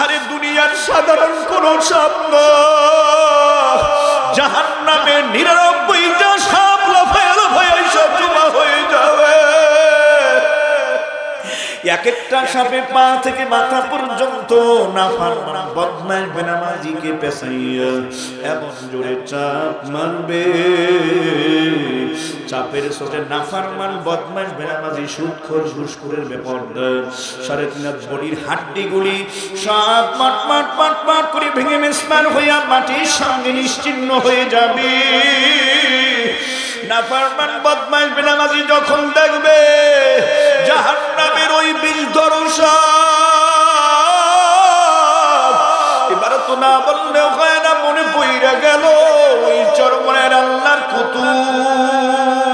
আরে দুনিয়ার সাধারণ কোন সাপ না, জাহান্নামে 99টা সাপ লাফায়া লাফায়া সব জমা হয়ে যাবে। এক একটা সাপে পা থেকে মাথা পর্যন্ত নাফরমান বদমাশ বেনামাজিকে পেছাইয়া এমন জোরে চাপ মারবে, চাপের সাথে নাফরমান বদমাশ বেনামাজি সুদখোর ঘুষখোরের বেপরদার 3.5 বডির হাড্ডিগুলি সব মাট মাট মাট মাট করে ভেঙে মিসমার হইয়া মাটির সঙ্গে নিশ্চিহ্ন হয়ে যাবে। নাফরমান বদমাশ বেনামাজি যখন দেখবে জাহান্নামের ওই বিষধর সাপ, এবার তো না বললেও হয় না, মনে পইরা গেল ওই চরমনের আল্লাহর কুতুব।